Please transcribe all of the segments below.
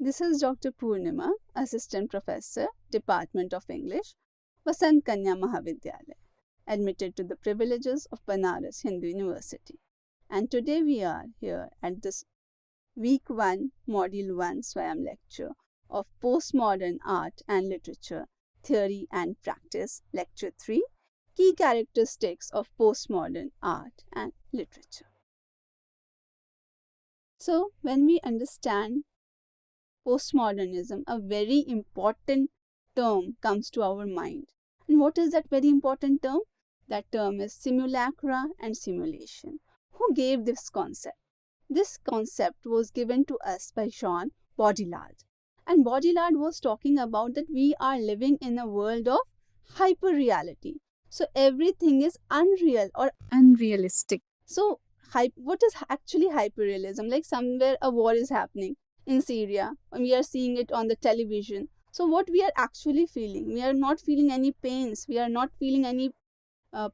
This is Dr. Purnima, Assistant Professor, Department of English, Vasant Kanya Mahavidyalaya, admitted to the privileges of Banaras Hindu University. And today we are here at this Week 1, Module 1 Swayam lecture of Postmodern Art and Literature, Theory and Practice, Lecture 3, Key Characteristics of Postmodern Art and Literature. So, when we understand postmodernism, a very important term comes to our mind. And what is that very important term? That term is simulacra and simulation. Who gave this concept? This concept was given to us by Jean Baudrillard. And Baudrillard was talking about that we are living in a world of hyperreality. So everything is unreal or unrealistic. So what is actually hyperrealism? Like somewhere a war is happening in Syria, and we are seeing it on the television. So what we are actually feeling? We are not feeling any pains. We are not feeling any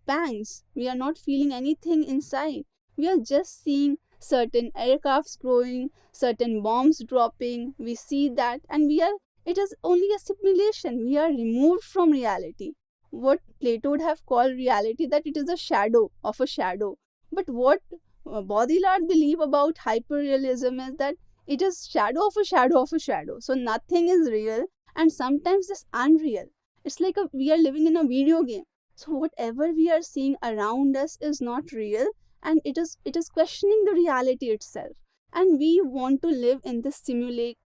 pangs. We are not feeling anything inside. We are just seeing certain aircrafts growing, certain bombs dropping. We see that, and it is only a simulation. We are removed from reality. What Plato would have called reality, that it is a shadow of a shadow. But what Baudrillard believe about hyperrealism is that it is shadow of a shadow of a shadow. So nothing is real, and sometimes it's unreal. It's like we are living in a video game. So whatever we are seeing around us is not real, and it is questioning the reality itself. And we want to live in the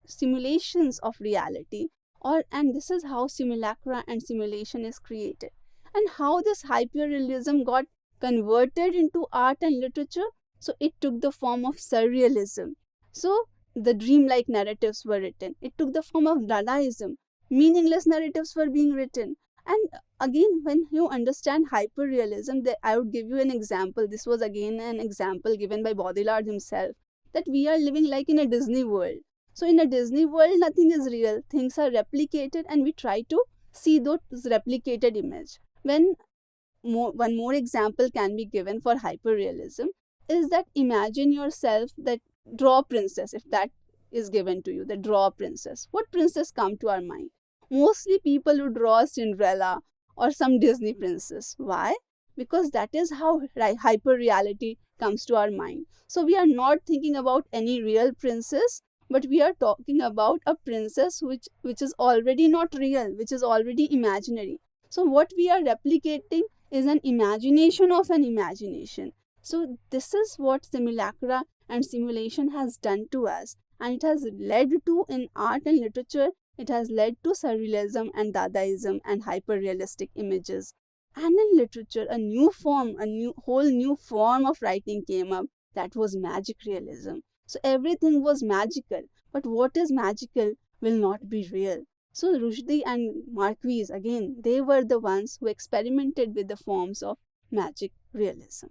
simulations of reality, and this is how simulacra and simulation is created. And how this hyperrealism got converted into art and literature? So it took the form of surrealism. So the dreamlike narratives were written. It took the form of Dadaism. Meaningless narratives were being written. And again, when you understand hyperrealism, I would give you an example. This was again an example given by Baudrillard himself, that we are living like in a Disney world. So in a Disney world, nothing is real. Things are replicated, and we try to see those replicated image. One more example can be given for hyperrealism is that imagine yourself that draw princess, if that is given to you, the draw princess. What princess come to our mind? Mostly people who draw Cinderella or some Disney princess. Why? Because that is how hyper-reality comes to our mind. So we are not thinking about any real princess, but we are talking about a princess which is already not real, which is already imaginary. So what we are replicating is an imagination of an imagination. So this is what simulacra and simulation has done to us, and it has led to, in art and literature, it has led to surrealism and Dadaism and hyper-realistic images. And in literature, a whole new form of writing came up, that was magic realism. So everything was magical, but what is magical will not be real. So Rushdie and Marquise, again, they were the ones who experimented with the forms of magic realism.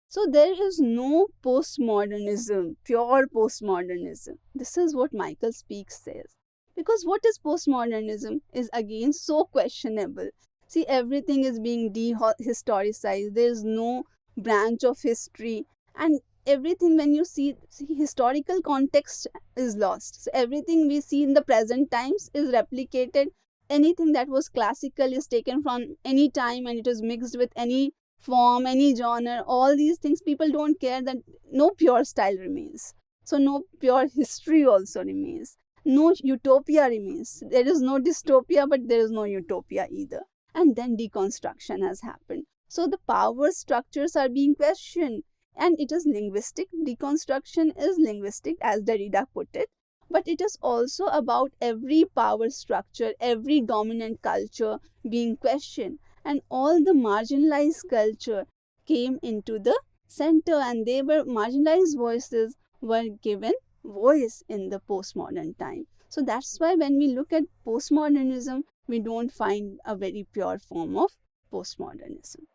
So there is no postmodernism, pure postmodernism. This is what Michael Speaks says. Because what is postmodernism is again so questionable. See, everything is being dehistoricized. There is no branch of history, and everything, when you see historical context is lost. So everything we see in the present times is replicated. Anything that was classical is taken from any time, and it is mixed with any form, any genre. All these things, people don't care. That no pure style remains. So no pure history also remains. No utopia remains. There is no dystopia, but there is no utopia either. And then deconstruction has happened. So the power structures are being questioned. And it is linguistic. Deconstruction is linguistic, as Derrida put it. But it is also about every power structure, every dominant culture being questioned. And all the marginalized culture came into the center, and marginalized voices were given voice in the postmodern time. So that's why when we look at postmodernism, we don't find a very pure form of postmodernism.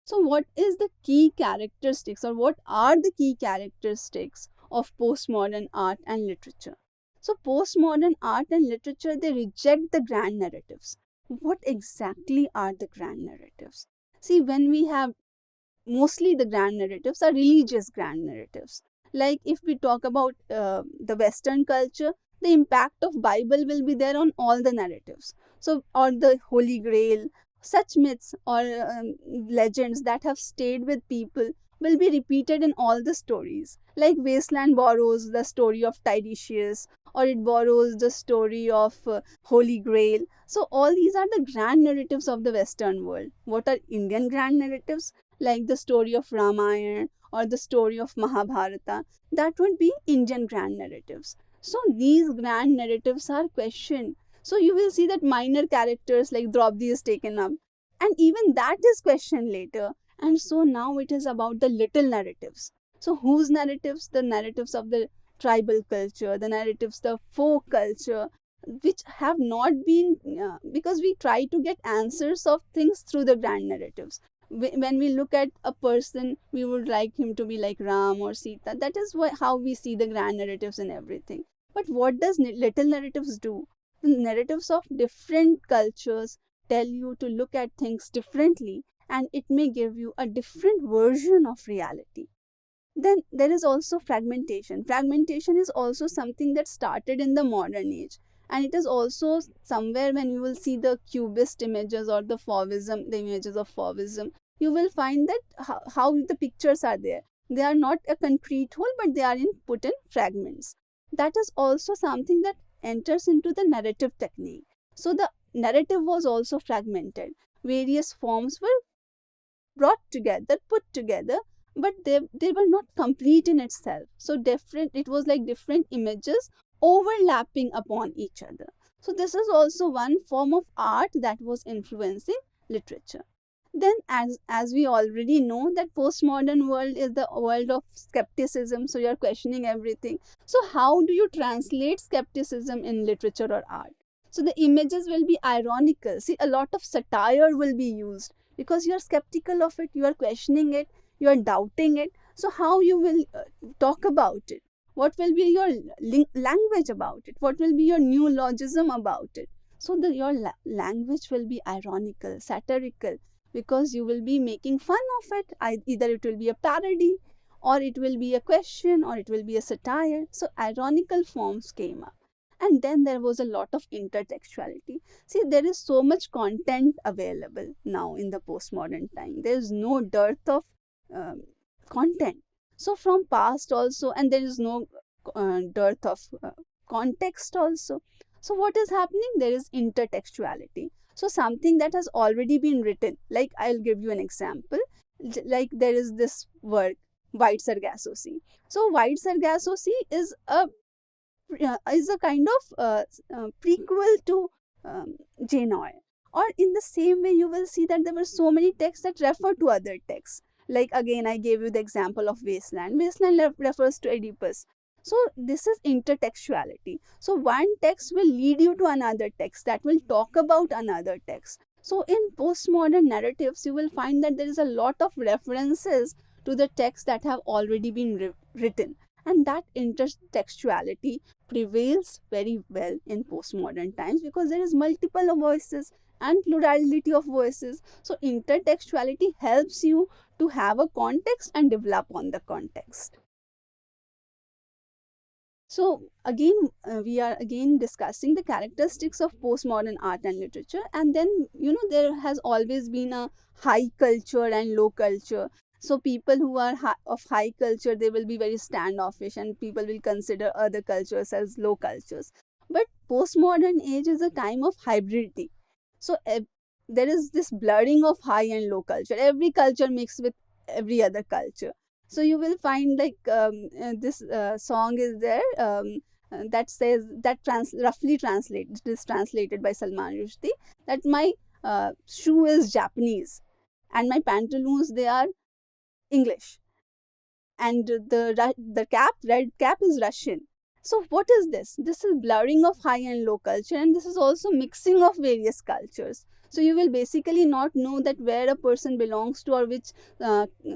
So what is the key characteristics, or what are the key characteristics of postmodern art and literature? So postmodern art and literature, they reject the grand narratives. What exactly are the grand narratives? See, when we have mostly the grand narratives are religious grand narratives. Like if we talk about the Western culture, the impact of Bible will be there on all the narratives. So, or the Holy Grail, such myths or legends that have stayed with people will be repeated in all the stories. Like Wasteland borrows the story of Tiresias, or it borrows the story of Holy Grail. So all these are the grand narratives of the Western world. What are Indian grand narratives? Like the story of Ramayana or the story of Mahabharata. That would be Indian grand narratives. So these grand narratives are questioned. So you will see that minor characters like Draupadi is taken up, and even that is questioned later. And so now it is about the little narratives. So whose narratives? The narratives of the tribal culture, the narratives, the folk culture, which have not been, because we try to get answers of things through the grand narratives. When we look at a person, we would like him to be like Ram or Sita. That is how we see the grand narratives and everything. But what does little narratives do? The narratives of different cultures tell you to look at things differently, and it may give you a different version of reality. Then there is also fragmentation. Fragmentation is also something that started in the modern age, and it is also somewhere when you will see the cubist images or the Fauvism, the images of Fauvism, you will find that how the pictures are there. They are not a concrete whole, but they are put in fragments. That is also something that enters into the narrative technique. So the narrative was also fragmented. Various forms were brought together, put together, but they were not complete in itself. So different, it was like different images overlapping upon each other. So this is also one form of art that was influencing literature. Then as we already know that postmodern world is the world of skepticism, so you're questioning everything. So how do you translate skepticism in literature or art? So the images will be ironical. See, a lot of satire will be used because you are skeptical of it, you are questioning it, you are doubting it. So how you will talk about it? What will be your language about it? What will be your neologism about it? So your language will be ironical, satirical, because you will be making fun of it. Either it will be a parody, or it will be a question, or it will be a satire. So ironical forms came up. And then there was a lot of intertextuality. See, there is so much content available now in the postmodern time. There is no dearth of content. So from past also, and there is no dearth of context also. So what is happening? There is intertextuality. So something that has already been written, like I'll give you an example. Like there is this work, White Sargasso Sea. So White Sargasso Sea is a kind of prequel to Jane Eyre. Or in the same way, you will see that there were so many texts that refer to other texts. Like again, I gave you the example of Wasteland. Wasteland refers to Oedipus. So this is intertextuality. So one text will lead you to another text that will talk about another text. So in postmodern narratives, you will find that there is a lot of references to the texts that have already been written. And that intertextuality prevails very well in postmodern times because there is multiple voices and plurality of voices. So intertextuality helps you to have a context and develop on the context. So again, we are again discussing the characteristics of postmodern art and literature. And then, there has always been a high culture and low culture. So people who are of high culture, they will be very standoffish, and people will consider other cultures as low cultures. But postmodern age is a time of hybridity. So there is this blurring of high and low culture. Every culture mixed with every other culture. So you will find like this song is there that says that roughly translated, it is translated by Salman Rushdie, that my shoe is Japanese and my pantaloons, they are English, and the red cap is Russian. So what is this? This is blurring of high and low culture, and this is also mixing of various cultures. So you will basically not know that where a person belongs to or which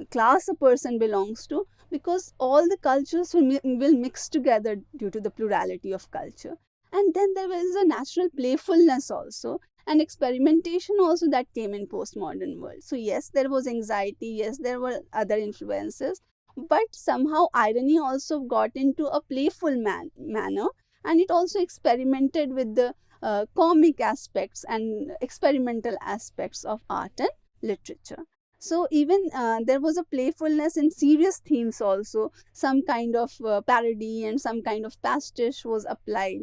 class a person belongs to, because all the cultures will mix together due to the plurality of culture. And then there is a natural playfulness also, and experimentation also that came in postmodern world. So yes, there was anxiety, yes, there were other influences, but somehow irony also got into a playful manner, and it also experimented with the comic aspects and experimental aspects of art and literature. So even there was a playfulness in serious themes also. Some kind of parody and some kind of pastiche was applied.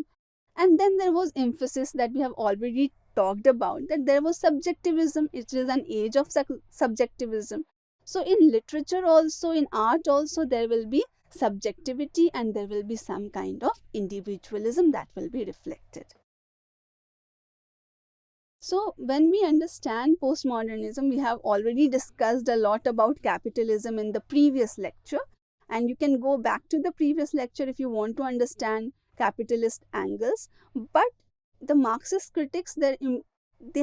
And then there was emphasis that we have already talked about, that there was subjectivism. It is an age of subjectivism. So in literature also, in art also, there will be subjectivity and there will be some kind of individualism that will be reflected. So when we understand postmodernism, we have already discussed a lot about capitalism in the previous lecture, and you can go back to the previous lecture if you want to understand capitalist angles. But the Marxist critics, they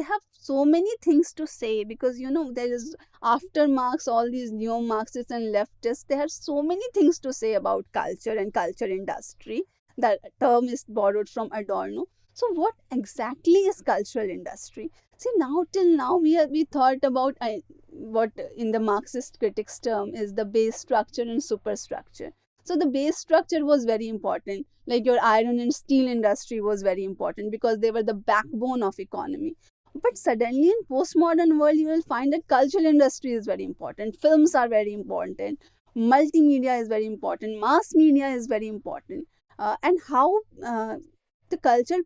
have so many things to say, because there is, after Marx, all these neo-Marxists and leftists, they have so many things to say about culture and culture industry. That term is borrowed from Adorno. So what exactly is cultural industry? See, now till now we thought about what in the Marxist critics term is the base structure and superstructure. So the base structure was very important, like your iron and steel industry was very important because they were the backbone of economy. But suddenly in postmodern world, you will find that cultural industry is very important, films are very important, multimedia is very important, mass media is very important, and how the culture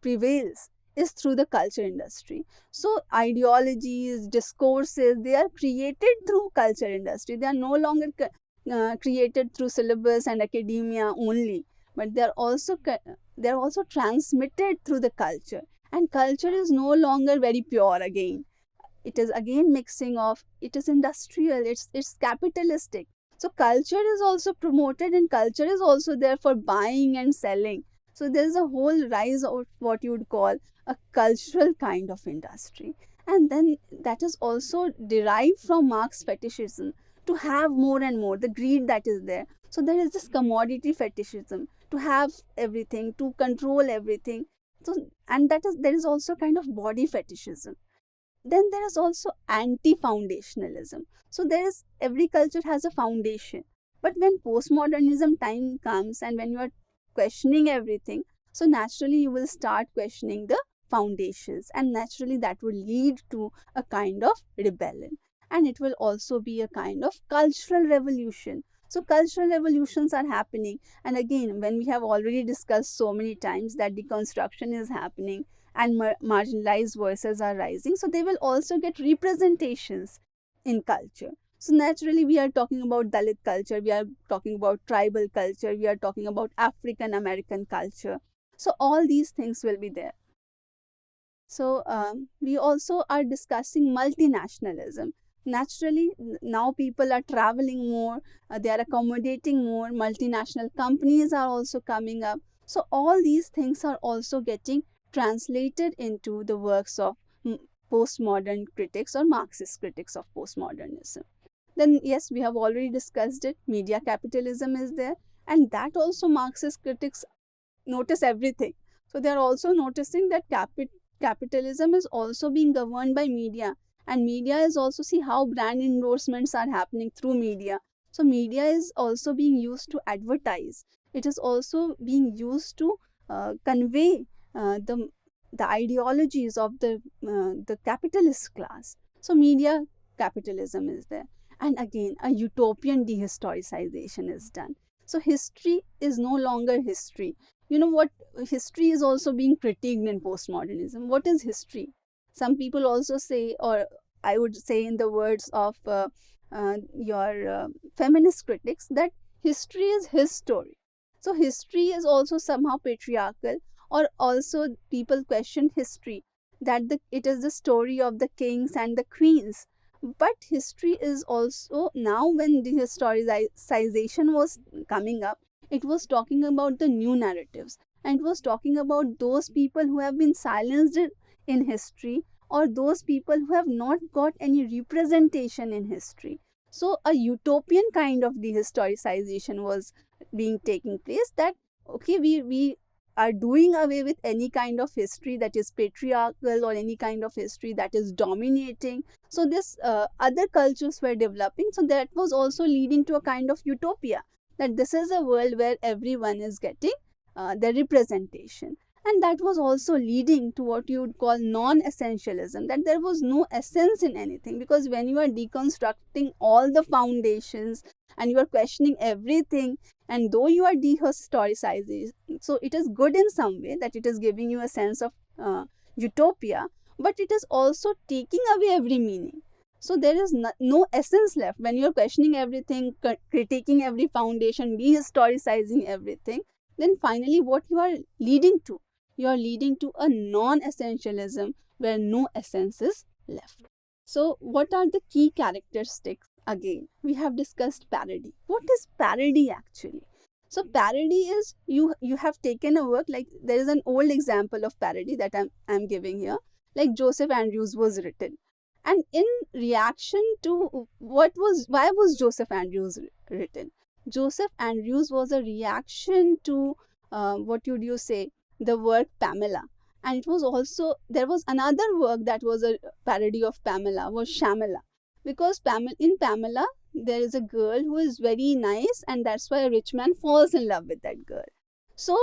prevails is through the culture industry. So ideologies, discourses, they are created through culture industry. They are no longer created through syllabus and academia only, but they are also transmitted through the culture. And culture is no longer very pure again. It is again mixing of, it is industrial, it's capitalistic. So culture is also promoted and culture is also there for buying and selling. So there is a whole rise of what you would call a cultural kind of industry. And then that is also derived from Marx fetishism, to have more and more, the greed that is there. So there is this commodity fetishism, to have everything, to control everything. So, and there is also kind of body fetishism. Then there is also anti-foundationalism. So there is, every culture has a foundation. But when postmodernism time comes and when you are questioning everything, so naturally you will start questioning the foundations, and naturally that will lead to a kind of rebellion, and it will also be a kind of cultural revolution. So cultural revolutions are happening, and again, when we have already discussed so many times that deconstruction is happening and marginalized voices are rising, so they will also get representations in culture. So naturally, we are talking about Dalit culture, we are talking about tribal culture, we are talking about African American culture. So all these things will be there. So we also are discussing multinationalism. Naturally, now people are traveling more, they are accommodating more, multinational companies are also coming up. So all these things are also getting translated into the works of postmodern critics or Marxist critics of postmodernism. Then yes, we have already discussed it, media capitalism is there, and that also Marxist critics notice everything. So they are also noticing that capitalism is also being governed by media, and media is also, see how brand endorsements are happening through media. So media is also being used to advertise, it is also being used to convey the ideologies of the capitalist class. So media capitalism is there, and again a utopian dehistoricization is done. So history is no longer history. You know what, history is also being critiqued in postmodernism. What is history? Some people also say, or I would say in the words of your feminist critics, that history is his story. So history is also somehow patriarchal, or also people question history, that it is the story of the kings and the queens. But history is also, now when the historicization was coming up, it was talking about the new narratives, and it was talking about those people who have been silenced in history, or those people who have not got any representation in history. So a utopian kind of dehistoricization was being taking place, that okay, we are doing away with any kind of history that is patriarchal or any kind of history that is dominating. So this other cultures were developing, so that was also leading to a kind of utopia, that this is a world where everyone is getting their representation. And that was also leading to what you would call non-essentialism, that there was no essence in anything, because when you are deconstructing all the foundations and you are questioning everything, and though you are dehistoricizing, so it is good in some way that it is giving you a sense of utopia, but it is also taking away every meaning. So there is no essence left when you are questioning everything, critiquing every foundation, dehistoricizing everything. Then finally, what you are leading to? You are leading to a non-essentialism where no essence is left. So, what are the key characteristics? Again, we have discussed parody. What is parody actually? So, parody is you have taken a work, like there is an old example of parody that I'm giving here, like Joseph Andrews was written, and in reaction to why was Joseph Andrews written? Joseph Andrews was a reaction to what would you say, the work Pamela. And it was also, there was another work that was a parody of Pamela, was Shamala. Because in Pamela, there is a girl who is very nice, and that's why a rich man falls in love with that girl. So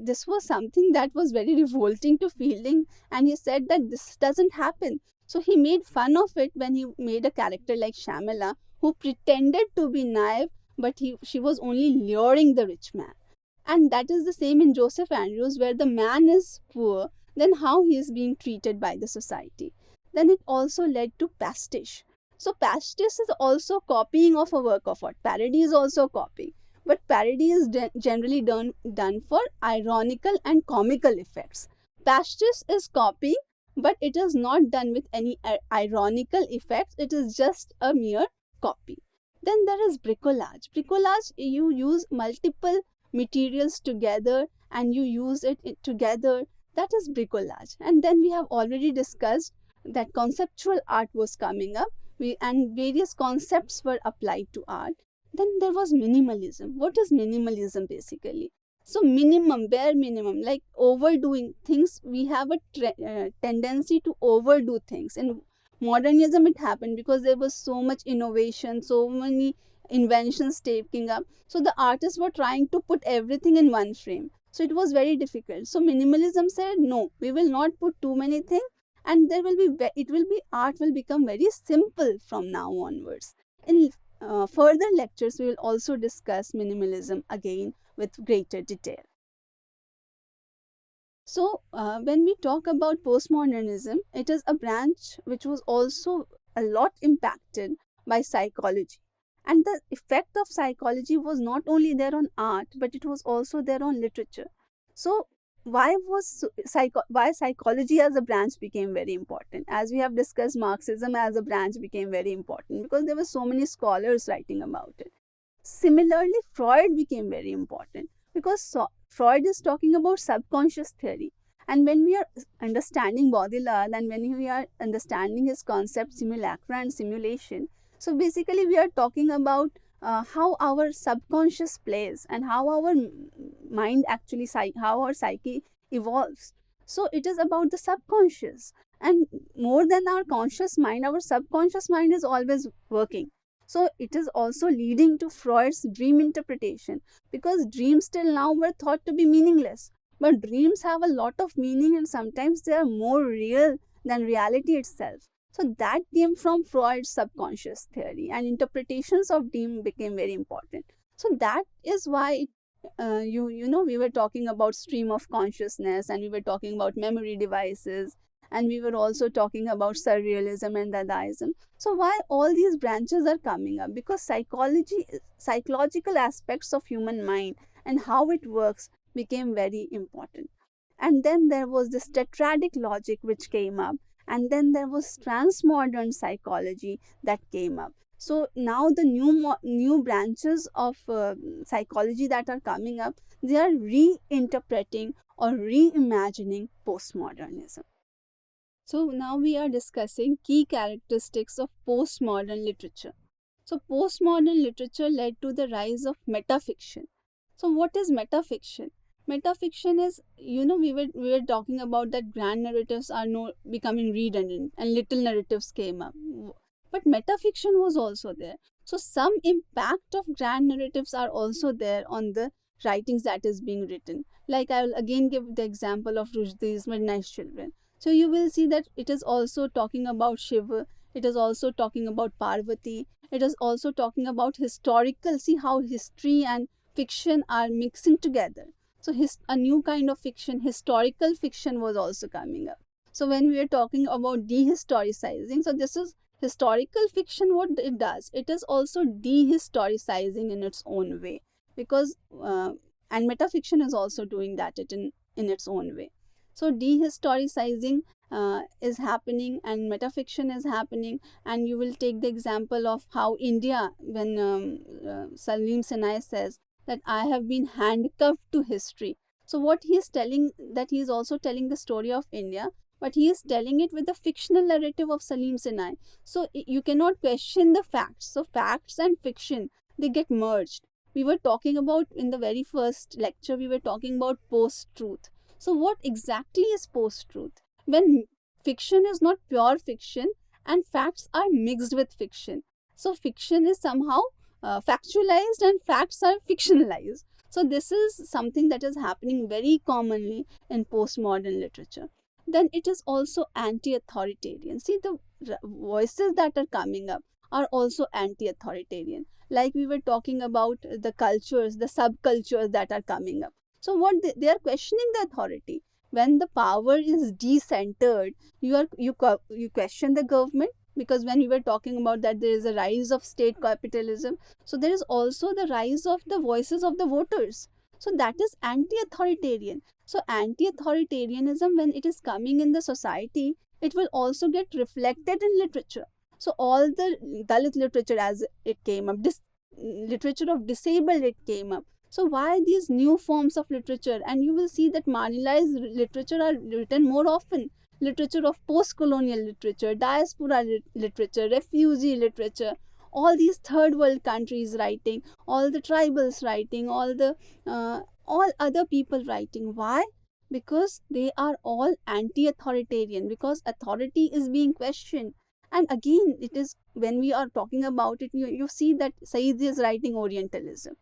this was something that was very revolting to Fielding, and he said that this doesn't happen. So he made fun of it when he made a character like Shamala, who pretended to be naive, but she was only luring the rich man. And that is the same in Joseph Andrews, where the man is poor, then how he is being treated by the society. Then it also led to pastiche. So pastiche is also copying of a work of art. Parody is also copying. But parody is generally done for ironical and comical effects. Pastiche is copying, but it is not done with any ironical effects. It is just a mere copy. Then there is bricolage. Bricolage, you use multiple materials together and you use it together. That is bricolage. And then we have already discussed that conceptual art was coming up, and various concepts were applied to art. Then there was minimalism. What is minimalism basically? So minimum, bare minimum, like overdoing things. We have a tendency to overdo things. In modernism, it happened because there was so much innovation, so many inventions taking up. So the artists were trying to put everything in one frame. So it was very difficult. So minimalism said, no, we will not put too many things, and art will become very simple from now onwards. In further lectures, we will also discuss minimalism again with greater detail. So when we talk about postmodernism, it is a branch which was also a lot impacted by psychology. And the effect of psychology was not only there on art, but it was also there on literature. So why psychology as a branch became very important? As we have discussed, Marxism as a branch became very important because there were so many scholars writing about it. Similarly, Freud became very important because Freud is talking about subconscious theory. And when we are understanding Baudrillard and when we are understanding his concept simulacra and simulation, so basically we are talking about how our subconscious plays and how our mind actually, how our psyche evolves. So it is about the subconscious, and more than our conscious mind, our subconscious mind is always working. So it is also leading to Freud's dream interpretation, because dreams till now were thought to be meaningless. But dreams have a lot of meaning, and sometimes they are more real than reality itself. So that came from Freud's subconscious theory, and interpretations of dream became very important. So that is why we were talking about stream of consciousness, and we were talking about memory devices, and we were also talking about surrealism and Dadaism. So why all these branches are coming up? Because psychological aspects of human mind and how it works became very important. And then there was this tetradic logic which came up, and then there was transmodern psychology that came up. So now the new branches of psychology that are coming up, they are reinterpreting or reimagining postmodernism. So now we are discussing key characteristics of postmodern literature. So postmodern literature led to the rise of metafiction. So what is metafiction? Metafiction is, we were talking about that grand narratives are no becoming redundant and little narratives came up. But metafiction was also there. So some impact of grand narratives are also there on the writings that is being written. Like I will again give the example of Rushdie's Midnight Children. So you will see that it is also talking about Shiva, it is also talking about Parvati, it is also talking about historical, see how history and fiction are mixing together. So a new kind of fiction, historical fiction was also coming up. So when we are talking about dehistoricizing, so this is historical fiction. What it does, it is also dehistoricizing in its own way, because and metafiction is also doing that in its own way. So dehistoricizing is happening and metafiction is happening. And you will take the example of how India, when Salim Sinai says that I have been handcuffed to history. So what he is telling, that he is also telling the story of India, but he is telling it with the fictional narrative of Salim Sinai. So you cannot question the facts. So facts and fiction, they get merged. We were talking about in the very first lecture, we were talking about post-truth. So what exactly is post-truth? When fiction is not pure fiction and facts are mixed with fiction. So fiction is somehow factualized and facts are fictionalized. So this is something that is happening very commonly in postmodern literature. Then it is also anti-authoritarian. See, the voices that are coming up are also anti-authoritarian. Like we were talking about the cultures, the subcultures that are coming up. So what they are questioning the authority. When the power is decentered, you question the government, because when we were talking about that there is a rise of state capitalism, so there is also the rise of the voices of the voters. So that is anti-authoritarian. So anti-authoritarianism, when it is coming in the society, it will also get reflected in literature. So all the Dalit literature, as it came up, literature of disabled, it came up. So why these new forms of literature? And you will see that marginalized literature are written more often. Literature of post-colonial literature, diaspora literature, refugee literature, all these third world countries writing, all the tribals writing, all other people writing. Why? Because they are all anti-authoritarian, because authority is being questioned. And again, it is when we are talking about it, you see that Said is writing Orientalism.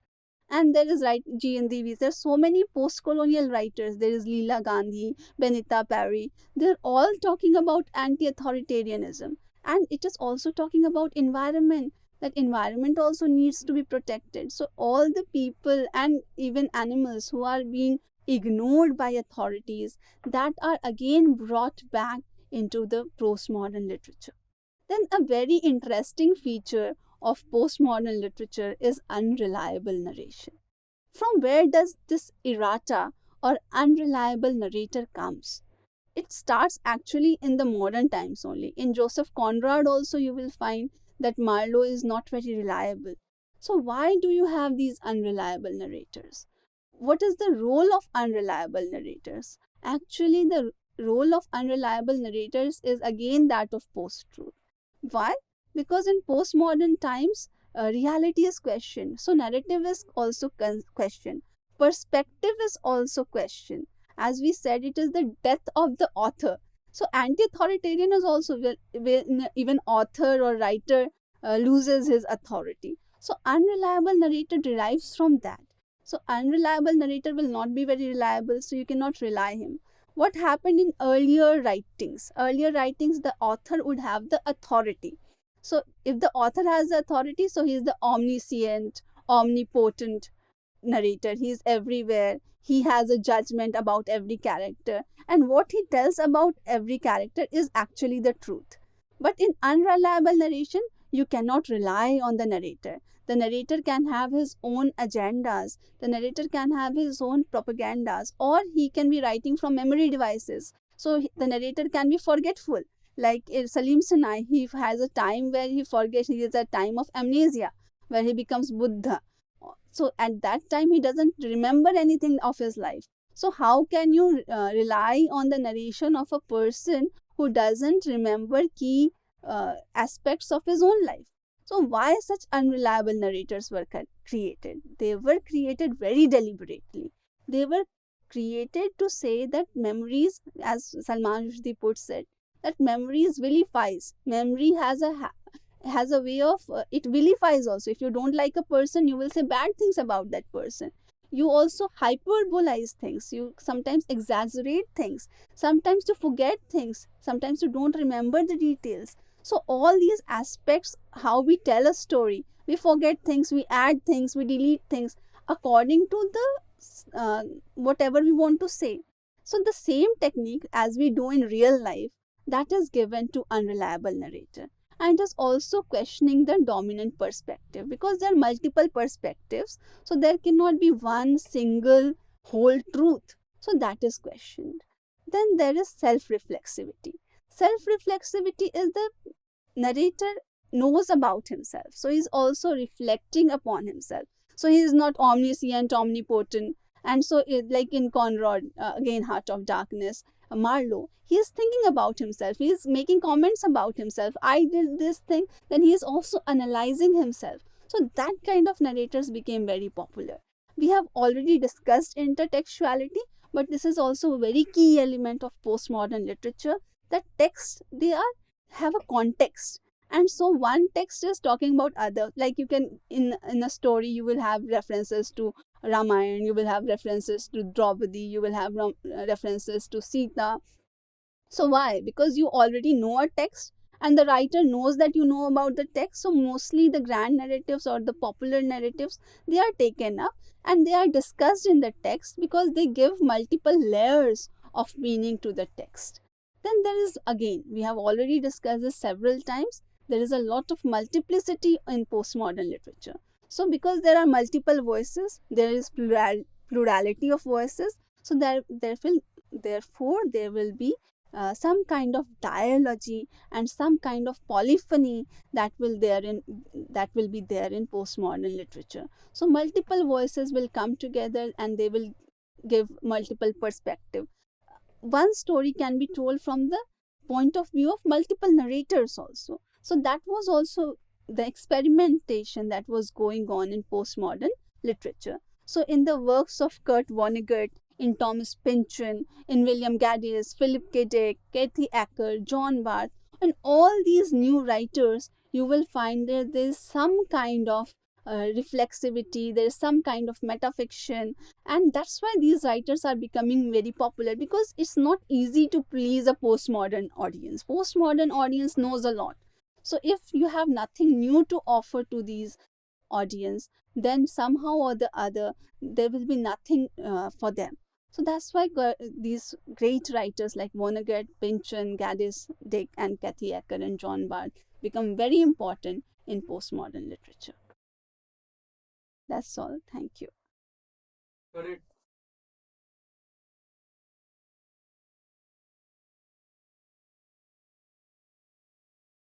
And there is right GNDV. There's so many post-colonial writers. There is Leela Gandhi, Benita Perry. They're all talking about anti-authoritarianism. And it is also talking about environment. That environment also needs to be protected. So all the people and even animals who are being ignored by authorities, that are again brought back into the postmodern literature. Then a very interesting feature of postmodern literature is unreliable narration. From where does this errata or unreliable narrator comes? It starts actually in the modern times only. In Joseph Conrad also you will find that Marlowe is not very reliable. So why do you have these unreliable narrators? What is the role of unreliable narrators? Actually, the role of unreliable narrators is again that of post-truth. Why? Because in postmodern times, reality is questioned. So narrative is also questioned. Perspective is also questioned. As we said, it is the death of the author. So anti-authoritarian is also when even author or writer loses his authority. So unreliable narrator derives from that. So unreliable narrator will not be very reliable, so you cannot rely him. What happened in earlier writings? Earlier writings, the author would have the authority. So if the author has the authority, so he is the omniscient, omnipotent narrator. He is everywhere. He has a judgment about every character. And what he tells about every character is actually the truth. But in unreliable narration, you cannot rely on the narrator. The narrator can have his own agendas. The narrator can have his own propagandas, or he can be writing from memory devices. So the narrator can be forgetful. Like Salim Sinai, he has a time where he forgets, he is a time of amnesia, where he becomes Buddha. So at that time, he doesn't remember anything of his life. So how can you rely on the narration of a person who doesn't remember key aspects of his own life? So why such unreliable narrators were created? They were created very deliberately. They were created to say that memories, as Salman Rushdie puts it, that memories vilifies. Memory has a way of it vilifies also. If you don't like a person, you will say bad things about that person. You also hyperbolize things. You sometimes exaggerate things. Sometimes you forget things. Sometimes you don't remember the details. So all these aspects, how we tell a story, we forget things, we add things, we delete things according to the whatever we want to say. So the same technique as we do in real life, that is given to unreliable narrator. And it is also questioning the dominant perspective, because there are multiple perspectives, so there cannot be one single whole truth. So that is questioned. Then there is self-reflexivity. Self-reflexivity is the narrator knows about himself, so he's also reflecting upon himself. So he is not omniscient, omnipotent. And so like in Conrad, again Heart of Darkness, Marlowe, he is thinking about himself, he is making comments about himself. I did this thing, then he is also analyzing himself. So that kind of narrators became very popular. We have already discussed intertextuality, but this is also a very key element of postmodern literature, that texts, they are have a context. And so one text is talking about other, like you can in a story you will have references to Ramayana, you will have references to Draupadi, you will have references to Sita. So why? Because you already know a text, and the writer knows that you know about the text. So mostly the grand narratives or the popular narratives, they are taken up and they are discussed in the text, because they give multiple layers of meaning to the text. Then there is, again, we have already discussed this several times, there is a lot of multiplicity in postmodern literature. So because there are multiple voices, there is plurality of voices. So therefore there will be some kind of dialogy and some kind of polyphony that will be there in postmodern literature. So multiple voices will come together and they will give multiple perspective. One story can be told from the point of view of multiple narrators also. So that was also the experimentation that was going on in postmodern literature. So in the works of Kurt Vonnegut, in Thomas Pynchon, in William Gaddis, Philip K. Dick, Kathy Acker, John Barth, and all these new writers, you will find that there is some kind of reflexivity, there is some kind of metafiction. And that's why these writers are becoming very popular, because it's not easy to please a postmodern audience. Postmodern audience knows a lot. So if you have nothing new to offer to these audience, then somehow or the other there will be nothing for them. So that's why these great writers like Vonnegut, Pynchon, Gaddis, Dick, and Kathy Acker and John Barth become very important in postmodern literature. That's all. Thank you. Correct.